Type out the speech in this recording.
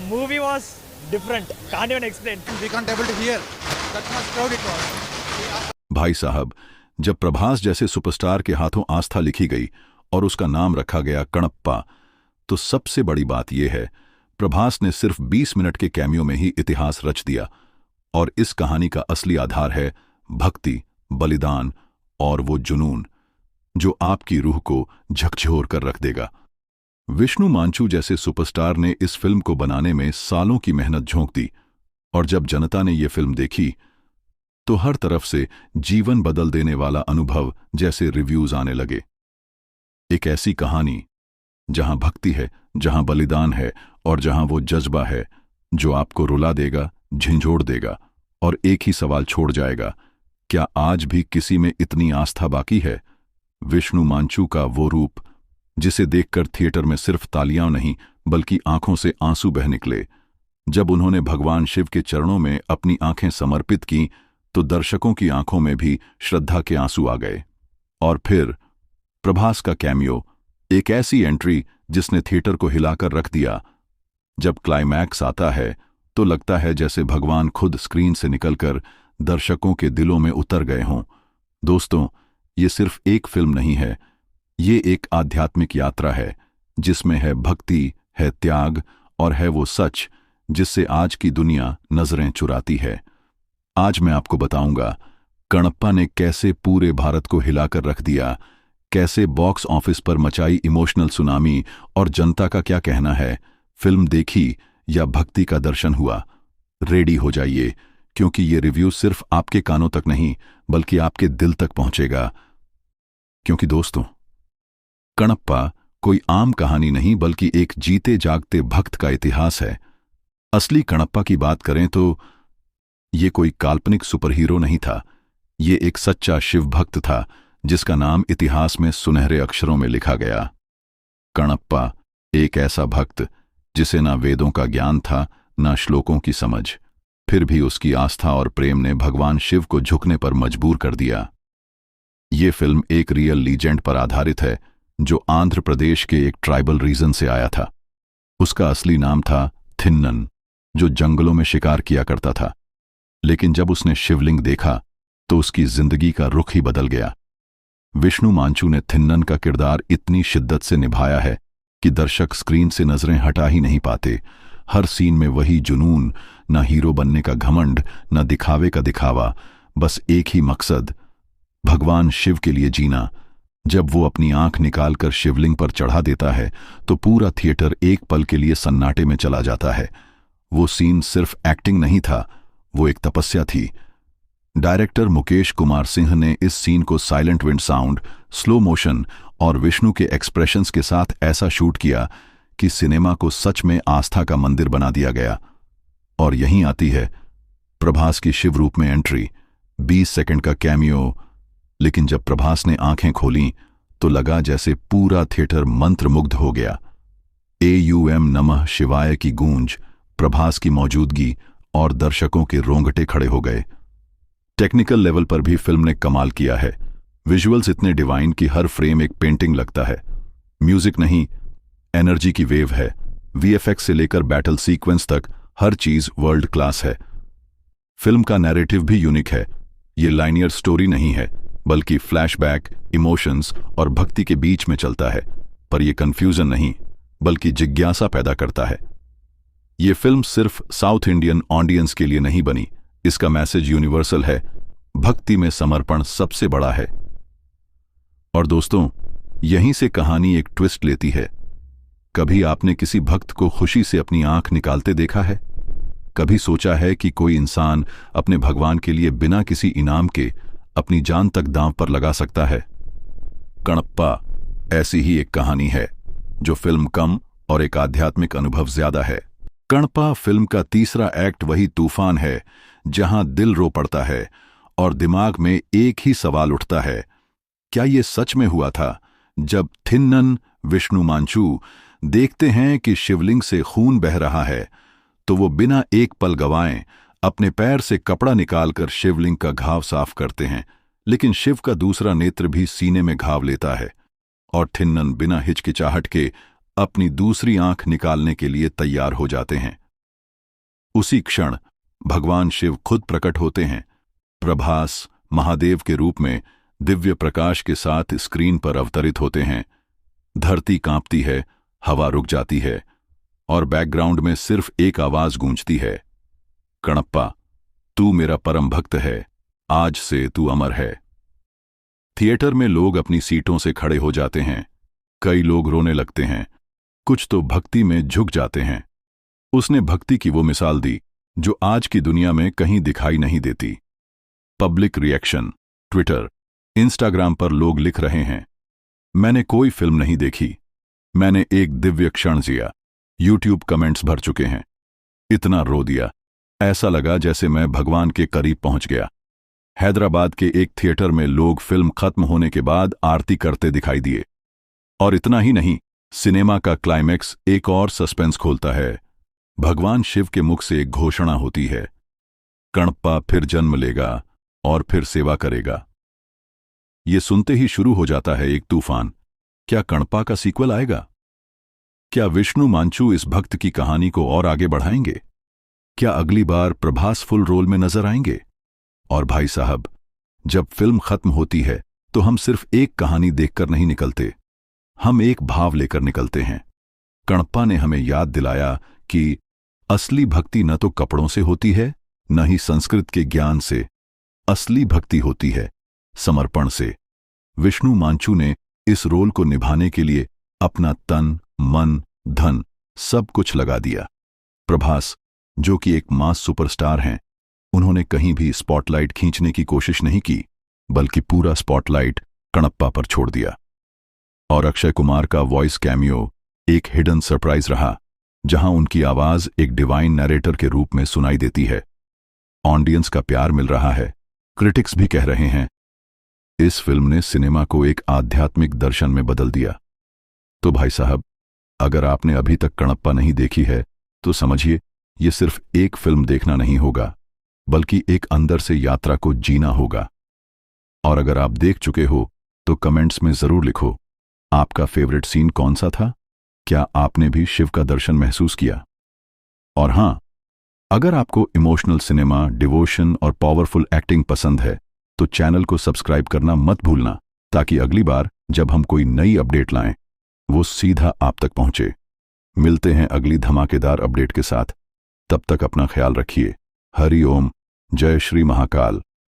movie was different. Can't even explain. We can't able to hear. That much crowd it was. भाई साहब, जब प्रभास जैसे superstar के हाथों आस्था लिखी गई और उसका नाम रखा गया कणप्पा, तो सबसे बड़ी बात यह है, प्रभास ने सिर्फ 20 मिनट के कैमियो में ही इतिहास रच दिया। और इस कहानी का असली आधार है भक्ति, बलिदान और वो जुनून जो आपकी रूह को झकझोर कर रख देगा। विष्णु मांचू जैसे सुपरस्टार ने इस फिल्म को बनाने में सालों की मेहनत झोंक दी, और जब जनता ने ये फिल्म देखी तो हर तरफ से जीवन बदल देने वाला अनुभव जैसे रिव्यूज आने लगे। एक ऐसी कहानी जहां भक्ति है, जहां बलिदान है और जहां वो जज्बा है जो आपको रुला देगा, झंझोड़ देगा और एक ही सवाल छोड़ जाएगा, क्या आज भी किसी में इतनी आस्था बाकी है? विष्णु मांचू का वो रूप जिसे देखकर थिएटर में सिर्फ तालियां नहीं बल्कि आंखों से आंसू बह निकले। जब उन्होंने भगवान शिव के चरणों में अपनी आंखें समर्पित की तो दर्शकों की आंखों में भी श्रद्धा के आंसू आ गए। और फिर प्रभास का कैमियो, एक ऐसी एंट्री जिसने थिएटर को हिलाकर रख दिया। जब क्लाइमैक्स आता है तो लगता है जैसे भगवान खुद स्क्रीन से निकलकर दर्शकों के दिलों में उतर गए हों। दोस्तों, ये सिर्फ एक फिल्म नहीं है, ये एक आध्यात्मिक यात्रा है जिसमें है भक्ति, है त्याग और है वो सच जिससे आज की दुनिया नजरें चुराती है। आज मैं आपको बताऊंगा कणप्पा ने कैसे पूरे भारत को हिलाकर रख दिया, कैसे बॉक्स ऑफिस पर मचाई इमोशनल सुनामी और जनता का क्या कहना है। फिल्म देखी या भक्ति का दर्शन हुआ? रेडी हो जाइए, क्योंकि ये रिव्यू सिर्फ आपके कानों तक नहीं बल्कि आपके दिल तक पहुंचेगा। क्योंकि दोस्तों, कणप्पा कोई आम कहानी नहीं बल्कि एक जीते जागते भक्त का इतिहास है। असली कणप्पा की बात करें तो ये कोई काल्पनिक सुपरहीरो नहीं था, ये एक सच्चा शिव भक्त था जिसका नाम इतिहास में सुनहरे अक्षरों में लिखा गया। कणप्पा एक ऐसा भक्त जिसे ना वेदों का ज्ञान था, ना श्लोकों की समझ, फिर भी उसकी आस्था और प्रेम ने भगवान शिव को झुकने पर मजबूर कर दिया। ये फिल्म एक रियल लीजेंड पर आधारित है जो आंध्र प्रदेश के एक ट्राइबल रीजन से आया था। उसका असली नाम था थिन्नन, जो जंगलों में शिकार किया करता था। लेकिन जब उसने शिवलिंग देखा तो उसकी जिंदगी का रुख ही बदल गया। विष्णु मांचू ने थिन्नन का किरदार इतनी शिद्दत से निभाया है कि दर्शक स्क्रीन से नजरें हटा ही नहीं पाते। हर सीन में वही जुनून, ना हीरो बनने का घमंड, ना दिखावे का दिखावा, बस एक ही मकसद, भगवान शिव के लिए जीना। जब वो अपनी आंख निकालकर शिवलिंग पर चढ़ा देता है तो पूरा थिएटर एक पल के लिए सन्नाटे में चला जाता है। वो सीन सिर्फ एक्टिंग नहीं था, वो एक तपस्या थी। डायरेक्टर मुकेश कुमार सिंह ने इस सीन को silent wind sound, slow motion और विष्णु के एक्सप्रेशंस के साथ ऐसा शूट किया कि सिनेमा को सच में आस्था का मंदिर बना दिया गया। और यहीं आती है प्रभास की शिव रूप में एंट्री, 20 सेकंड का कैमियो। लेकिन जब प्रभास ने आंखें खोलीं तो लगा जैसे पूरा थिएटर मंत्रमुग्ध हो गया। AUM नमः शिवाय की गूंज, प्रभास की मौजूदगी और दर्शकों के रोंगटे खड़े हो गए। टेक्निकल लेवल पर भी फिल्म ने कमाल किया है। विजुअल्स इतने डिवाइन कि हर फ्रेम एक पेंटिंग लगता है। म्यूजिक नहीं, एनर्जी की वेव है। VFX से लेकर बैटल सीक्वेंस तक हर चीज वर्ल्ड क्लास है। फिल्म का नैरेटिव भी यूनिक है। ये लाइनियर स्टोरी नहीं है बल्कि फ्लैशबैक, इमोशंस और भक्ति के बीच में चलता है। पर यह कंफ्यूजन नहीं बल्कि जिज्ञासा पैदा करता है। ये फिल्म सिर्फ साउथ इंडियन ऑडियंस के लिए नहीं बनी, इसका मैसेज यूनिवर्सल है, भक्ति में समर्पण सबसे बड़ा है। और दोस्तों, यहीं से कहानी एक ट्विस्ट लेती है। कभी आपने किसी भक्त को खुशी से अपनी आंख निकालते देखा है? कभी सोचा है कि कोई इंसान अपने भगवान के लिए बिना किसी इनाम के अपनी जान तक दांव पर लगा सकता है? कणप्पा ऐसी ही एक कहानी है, जो फिल्म कम और एक आध्यात्मिक अनुभव ज्यादा है। कणप्पा फिल्म का तीसरा एक्ट वही तूफान है जहां दिल रो पड़ता है और दिमाग में एक ही सवाल उठता है, क्या ये सच में हुआ था? जब थिन्नन, विष्णु मांचू देखते हैं कि शिवलिंग से खून बह रहा है तो वो बिना एक पल गवाएं अपने पैर से कपड़ा निकालकर शिवलिंग का घाव साफ करते हैं। लेकिन शिव का दूसरा नेत्र भी सीने में घाव लेता है और थिन्नन बिना हिचकिचाहट के अपनी दूसरी आंख निकालने के लिए तैयार हो जाते हैं। उसी क्षण भगवान शिव खुद प्रकट होते हैं। प्रभास महादेव के रूप में दिव्य प्रकाश के साथ स्क्रीन पर अवतरित होते हैं। धरती कांपती है, हवा रुक जाती है और बैकग्राउंड में सिर्फ एक आवाज गूंजती है, कणप्पा, तू मेरा परम भक्त है, आज से तू अमर है। थिएटर में लोग अपनी सीटों से खड़े हो जाते हैं। कई लोग रोने लगते हैं, कुछ तो भक्ति में झुक जाते हैं। उसने भक्ति की वो मिसाल दी जो आज की दुनिया में कहीं दिखाई नहीं देती। पब्लिक रिएक्शन, ट्विटर, इंस्टाग्राम पर लोग लिख रहे हैं, मैंने कोई फिल्म नहीं देखी, मैंने एक दिव्य क्षण जिया। यूट्यूब कमेंट्स भर चुके हैं, इतना रो दिया, ऐसा लगा जैसे मैं भगवान के करीब पहुंच गया। हैदराबाद के एक थिएटर में लोग फिल्म खत्म होने के बाद आरती करते दिखाई दिए। और इतना ही नहीं, सिनेमा का क्लाइमैक्स एक और सस्पेंस खोलता है। भगवान शिव के मुख से एक घोषणा होती है, कणप्पा फिर जन्म लेगा और फिर सेवा करेगा। ये सुनते ही शुरू हो जाता है एक तूफान। क्या कणप्पा का सीक्वल आएगा? क्या विष्णु मांचू इस भक्त की कहानी को और आगे बढ़ाएंगे? क्या अगली बार प्रभास फुल रोल में नजर आएंगे? और भाई साहब, जब फिल्म खत्म होती है तो हम सिर्फ एक कहानी देखकर नहीं निकलते, हम एक भाव लेकर निकलते हैं। कणप्पा ने हमें याद दिलाया कि असली भक्ति न तो कपड़ों से होती है, न ही संस्कृत के ज्ञान से। असली भक्ति होती है समर्पण से। विष्णु मांचू ने इस रोल को निभाने के लिए अपना तन, मन, धन सब कुछ लगा दिया। प्रभास, जो कि एक मास सुपरस्टार हैं, उन्होंने कहीं भी स्पॉटलाइट खींचने की कोशिश नहीं की, बल्कि पूरा स्पॉटलाइट कणप्पा पर छोड़ दिया। और अक्षय कुमार का वॉइस कैमियो एक हिडन सरप्राइज रहा, जहां उनकी आवाज एक डिवाइन नैरेटर के रूप में सुनाई देती है। ऑडियंस का प्यार मिल रहा है। क्रिटिक्स भी कह रहे हैं, इस फिल्म ने सिनेमा को एक आध्यात्मिक दर्शन में बदल दिया। तो भाई साहब, अगर आपने अभी तक कणप्पा नहीं देखी है तो समझिए, ये सिर्फ एक फिल्म देखना नहीं होगा, बल्कि एक अंदर से यात्रा को जीना होगा। और अगर आप देख चुके हो तो कमेंट्स में जरूर लिखो, आपका फेवरेट सीन कौन सा था? क्या आपने भी शिव का दर्शन महसूस किया? और हां, अगर आपको इमोशनल सिनेमा, डिवोशन और पावरफुल एक्टिंग पसंद है तो चैनल को सब्सक्राइब करना मत भूलना, ताकि अगली बार जब हम कोई नई अपडेट लाएं वो सीधा आप तक पहुंचे। मिलते हैं अगली धमाकेदार अपडेट के साथ। तब तक अपना ख्याल रखिए। हरि ओम, जय श्री महाकाल।